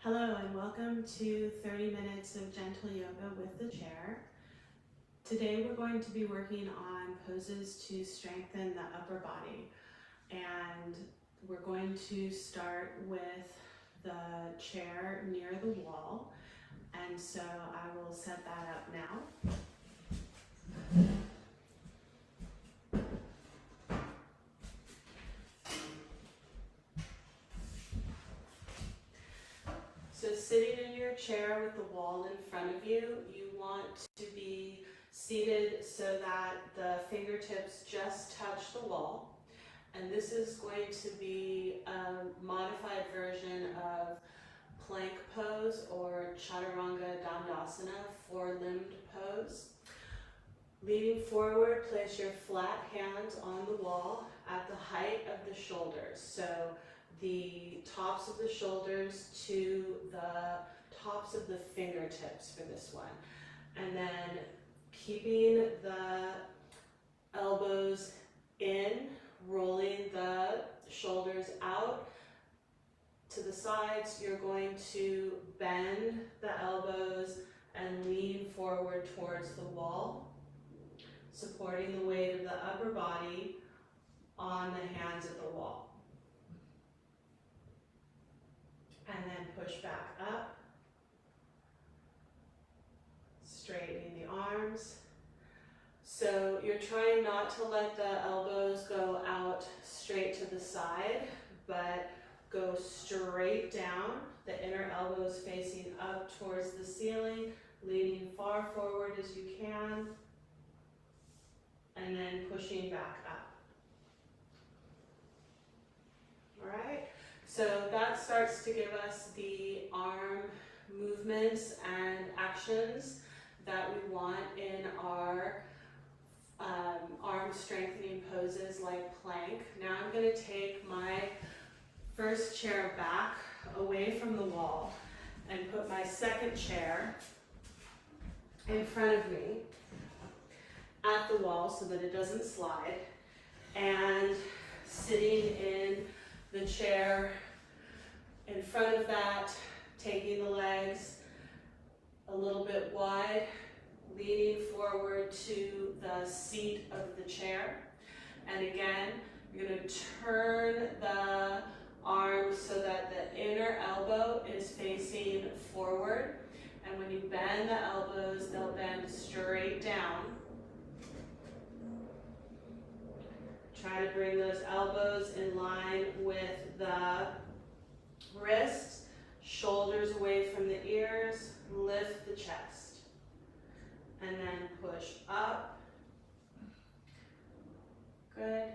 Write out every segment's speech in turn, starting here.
Hello and welcome to 30 minutes of gentle yoga with the chair. Today we're going to be working on poses to strengthen the upper body, and we're going to start with the chair near the wall, and so I will set that up now. So sitting in your chair with the wall in front of you, you want to be seated so that the fingertips just touch the wall. And this is going to be a modified version of plank pose or chaturanga dandasana, four-limbed pose. Leaning forward, place your flat hands on the wall at the height of the shoulders. So the tops of the shoulders to the tops of the fingertips for this one. And then keeping the elbows in, rolling the shoulders out to the sides. You're going to bend the elbows and lean forward towards the wall, supporting the weight of the upper body on the hands at the wall. And then push back up, straightening the arms. So you're trying not to let the elbows go out straight to the side, but go straight down, the inner elbows facing up towards the ceiling, leaning far forward as you can, and then pushing back up. All right? So that starts to give us the arm movements and actions that we want in our arm strengthening poses like plank. Now I'm going to take my first chair back away from the wall and put my second chair in front of me at the wall so that it doesn't slide, and sitting in the chair in front of that, taking the legs a little bit wide, leaning forward to the seat of the chair. And again, you're going to turn the arms so that the inner elbow is facing forward. And when you bend the elbows, they'll bend straight down. Try to bring those elbows in line with the wrists, shoulders away from the ears, lift the chest, and then push up. Good.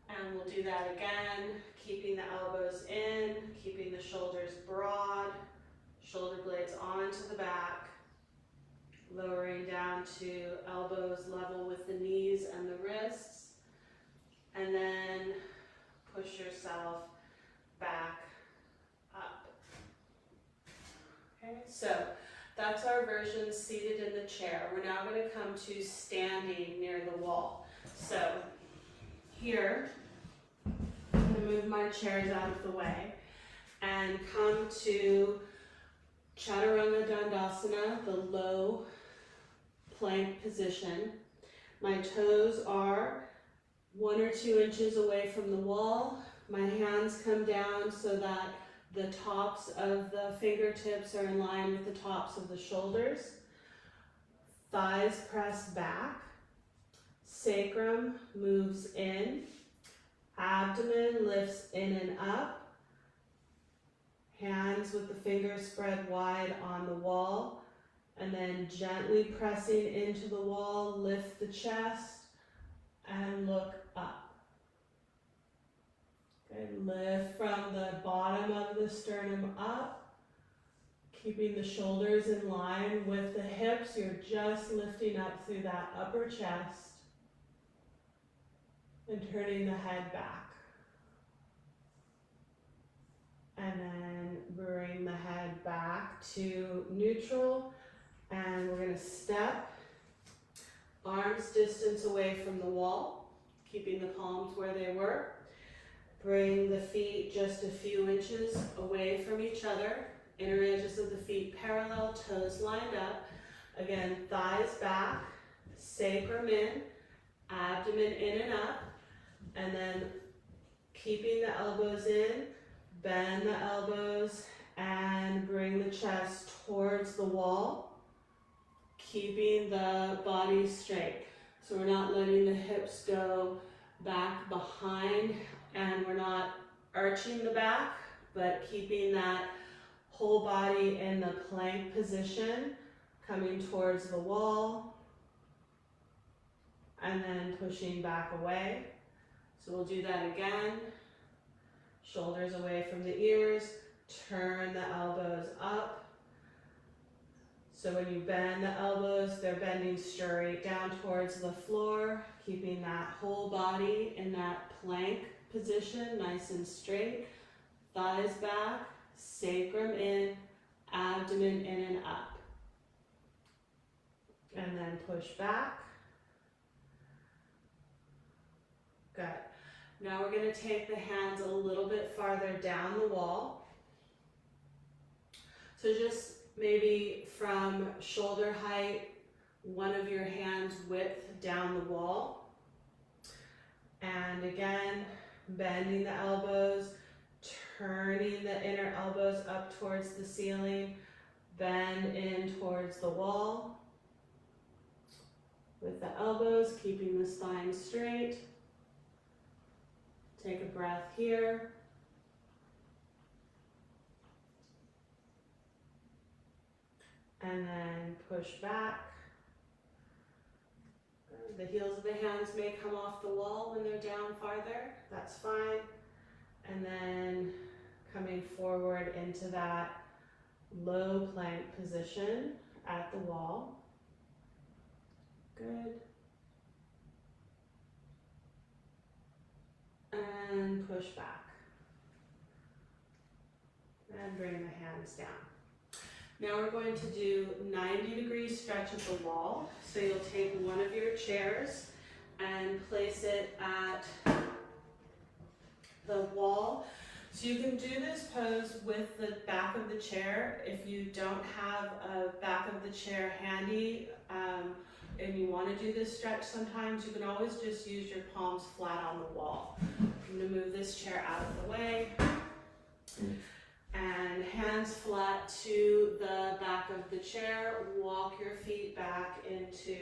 And we'll do that again, keeping the elbows in, keeping the shoulders broad, shoulder blades onto the back, lowering down to elbows level with the knees and the wrists, and then push yourself back up. Okay, so that's our version seated in the chair. We're now going to come to standing near the wall. So here, I'm going to move my chairs out of the way and come to chaturanga dandasana, the low plank position. My toes are 1 or 2 inches away from the wall. My hands come down so that the tops of the fingertips are in line with the tops of the shoulders. Thighs press back. Sacrum moves in. Abdomen lifts in and up. Hands with the fingers spread wide on the wall. And then gently pressing into the wall, lift the chest and look up. Good. Lift from the bottom of the sternum up, keeping the shoulders in line with the hips. You're just lifting up through that upper chest and turning the head back. And then bring the head back to neutral, and we're going to step arms distance away from the wall, keeping the palms where they were. Bring the feet just a few inches away from each other inner edges of the feet parallel, toes lined up. Again, thighs back, sacrum in, abdomen in and up, and then keeping the elbows in, bend the elbows and bring the chest towards the wall, keeping the body straight. So we're not letting the hips go back behind, and we're not arching the back, but keeping that whole body in the plank position, coming towards the wall, and then pushing back away. So we'll do that again. Shoulders away from the ears, turn the elbows up. So when you bend the elbows, they're bending straight down towards the floor, keeping that whole body in that plank position, nice and straight. Thighs back, sacrum in, abdomen in and up. And then push back. Good. Now we're going to take the hands a little bit farther down the wall. So just maybe from shoulder height, one of your hands width down the wall. And again, bending the elbows, turning the inner elbows up towards the ceiling, bend in towards the wall. With the elbows, keeping the spine straight. Take a breath here. And then push back. The heels of the hands may come off the wall when they're down farther. That's fine. And then coming forward into that low plank position at the wall. Good. And push back. And bring the hands down. Now we're going to do 90-degree stretch at the wall. So you'll take one of your chairs and place it at the wall. So you can do this pose with the back of the chair. If you don't have a back of the chair handy and you want to do this stretch sometimes, you can always just use your palms flat on the wall. I'm going to move this chair out of the way. And hands flat to the back of the chair. Walk your feet back into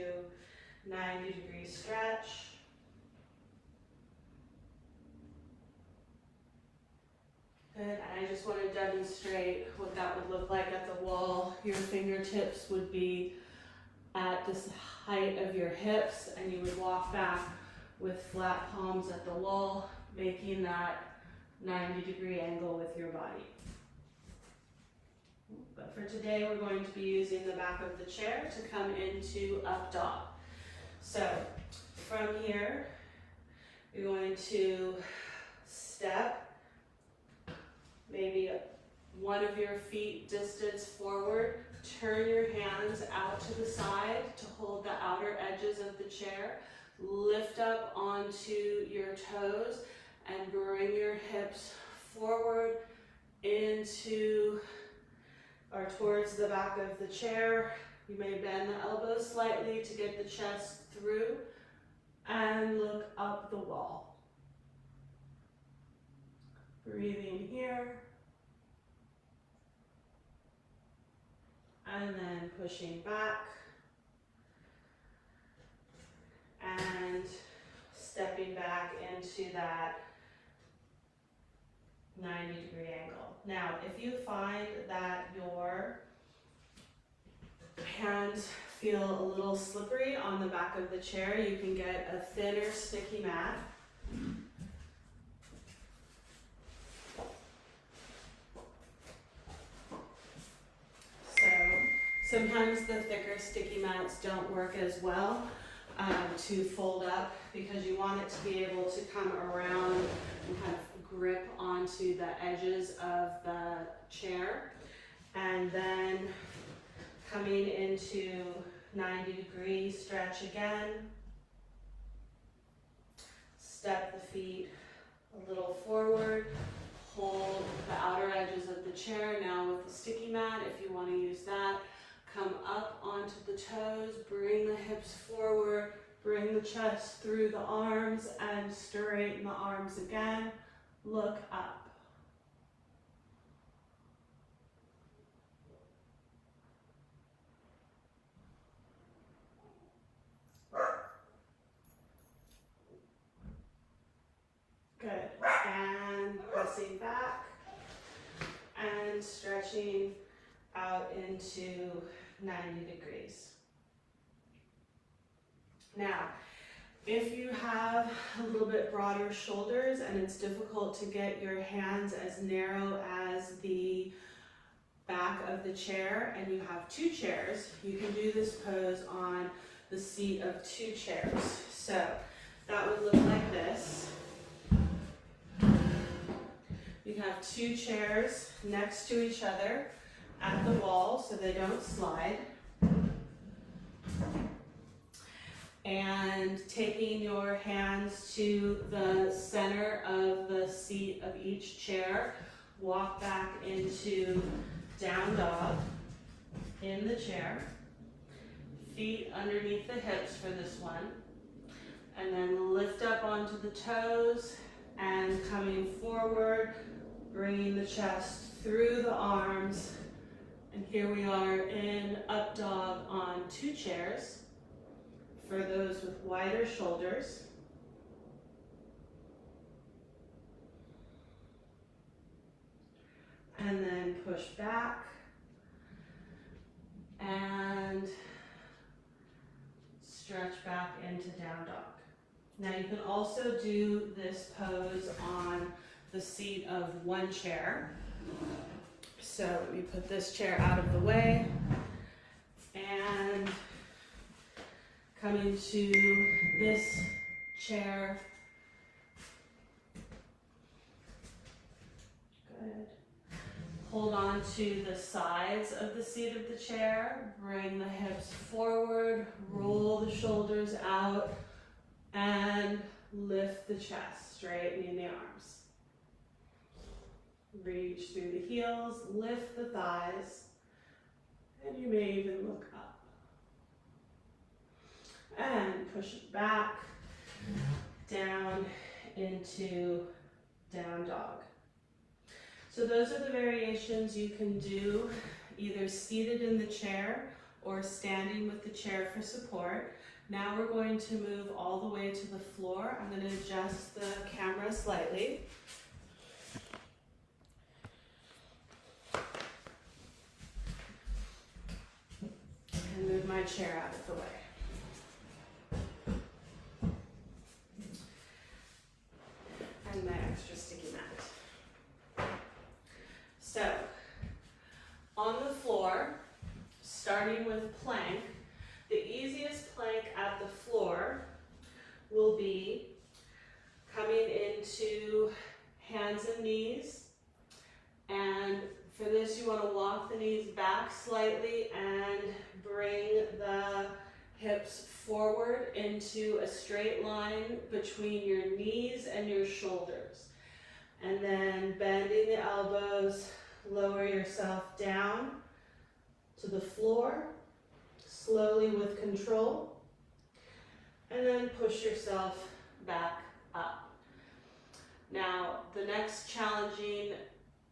90-degree stretch. Good, and I just want to demonstrate what that would look like at the wall. Your fingertips would be at this height of your hips, and you would walk back with flat palms at the wall, making that 90-degree angle with your body. But for today, we're going to be using the back of the chair to come into up dog. So from here, you're going to step maybe one of your feet distance forward, turn your hands out to the side to hold the outer edges of the chair, lift up onto your toes and bring your hips forward into or towards the back of the chair. You may bend the elbows slightly to get the chest through and look up the wall. Breathing here. And then pushing back. And stepping back into that 90-degree angle. Now, if you find that your hands feel a little slippery on the back of the chair, you can get a thinner sticky mat. So sometimes the thicker sticky mats don't work as well to fold up, because you want it to be able to come around and kind of grip onto the edges of the chair. And then coming into 90-degree stretch again. Step the feet a little forward. Hold the outer edges of the chair now with the sticky mat if you want to use that. Come up onto the toes, bring the hips forward, bring the chest through the arms and straighten the arms again. Look up. Good. And pressing back and stretching out into 90 degrees. Now, if you have a little bit broader shoulders and it's difficult to get your hands as narrow as the back of the chair and you have two chairs, you can do this pose on the seat of two chairs. So that would look like this. You have two chairs next to each other at the wall so they don't slide. And taking your hands to the center of the seat of each chair, walk back into down dog in the chair. Feet underneath the hips for this one. And then lift up onto the toes and coming forward, bringing the chest through the arms. And here we are in up dog on two chairs for those with wider shoulders. And then push back and stretch back into down dog. Now you can also do this pose on the seat of one chair. So let me put this chair out of the way and coming to this chair. Good. Hold on to the sides of the seat of the chair. Bring the hips forward, roll the shoulders out, and lift the chest, straightening the arms. Reach through the heels, lift the thighs, and you may even look up. And push it back, down into down dog. So those are the variations you can do, either seated in the chair or standing with the chair for support. Now we're going to move all the way to the floor. I'm going to adjust the camera slightly. And move my chair out of the way. And my extra sticky mat. So, on the floor, starting with plank, the easiest plank at the floor will be coming into hands and knees. And for this, you want to walk the knees back slightly and bring the hips forward into a straight line between your knees and your shoulders. And then bending the elbows, lower yourself down to the floor, slowly with control, and then push yourself back up. Now, the next challenging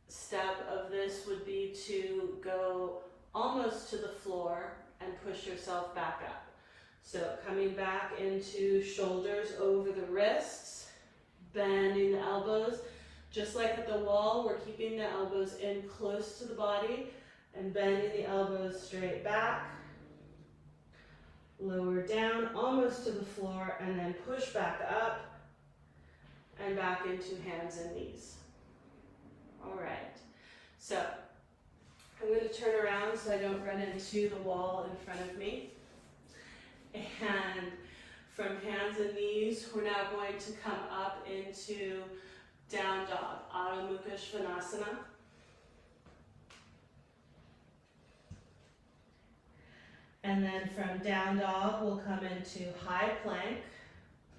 step of this would be to go almost to the floor and push yourself back up. So coming back into shoulders over the wrists, bending the elbows. Just like at the wall, we're keeping the elbows in close to the body and bending the elbows straight back. Lower down almost to the floor and then push back up and back into hands and knees. All right, so I'm going to turn around so I don't run into the wall in front of me. And from hands and knees, we're now going to come up into down dog, Adho Mukha Svanasana. And then from down dog, we'll come into high plank,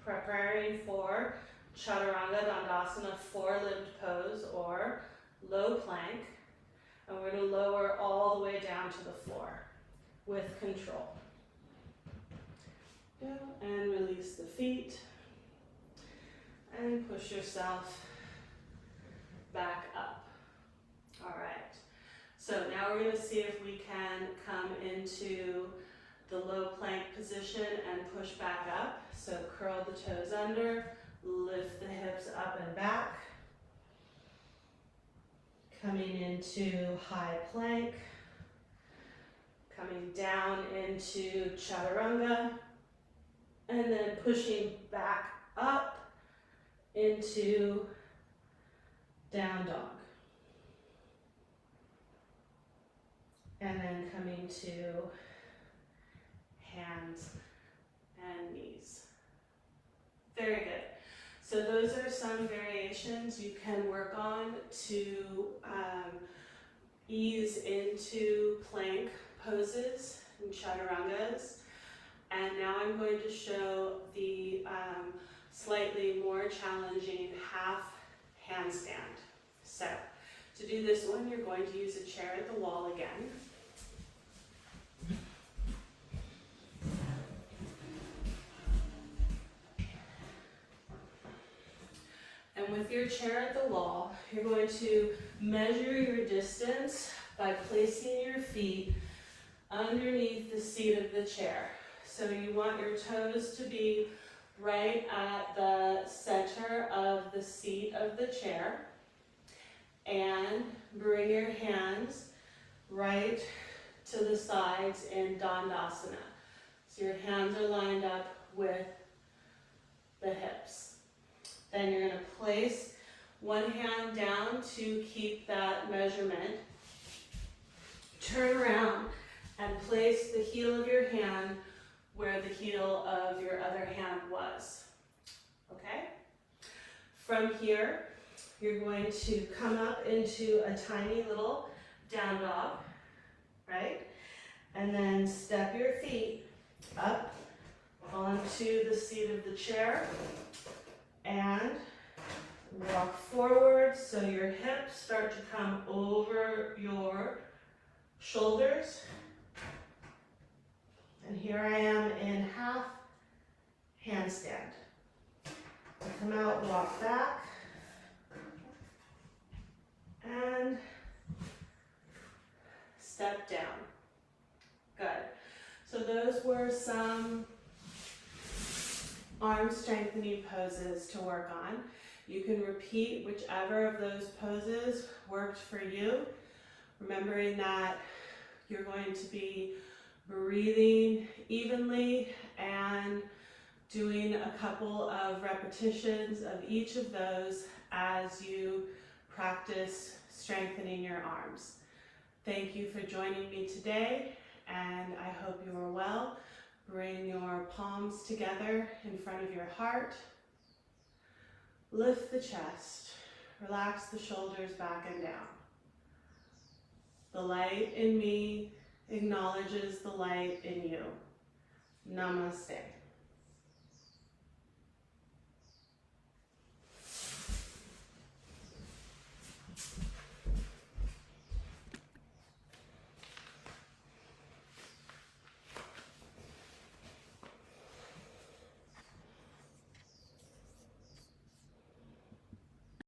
preparing for Chaturanga Dandasana, four-limbed pose, or low plank. And we're going to lower all the way down to the floor with control. And release the feet. And push yourself back up. All right. So now we're going to see if we can come into the low plank position and push back up. So curl the toes under, lift the hips up and back. Coming into high plank. Coming down into chaturanga. And then pushing back up into down dog. And then coming to hands and knees. Very good. So those are some variations you can work on to ease into plank poses and chaturangas. And now I'm going to show the slightly more challenging half handstand. So to do this one, you're going to use a chair at the wall again. And with your chair at the wall, you're going to measure your distance by placing your feet underneath the seat of the chair. So you want your toes to be right at the center of the seat of the chair. And bring your hands right to the sides in Dandasana. So your hands are lined up with the hips. Then you're going to place one hand down to keep that measurement. Turn around and place the heel of your hand where the heel of your other hand was. Okay? From here, you're going to come up into a tiny little down dog, right? And then step your feet up onto the seat of the chair and walk forward so your hips start to come over your shoulders. And here I am in half handstand. Come out, walk back. And step down. Good. So those were some arm strengthening poses to work on. You can repeat whichever of those poses worked for you, remembering that you're going to be breathing evenly and doing a couple of repetitions of each of those as you practice strengthening your arms. Thank you for joining me today, and I hope you are well. Bring your palms together in front of your heart. Lift the chest. Relax the shoulders back and down. The light in me acknowledges the light in you. Namaste.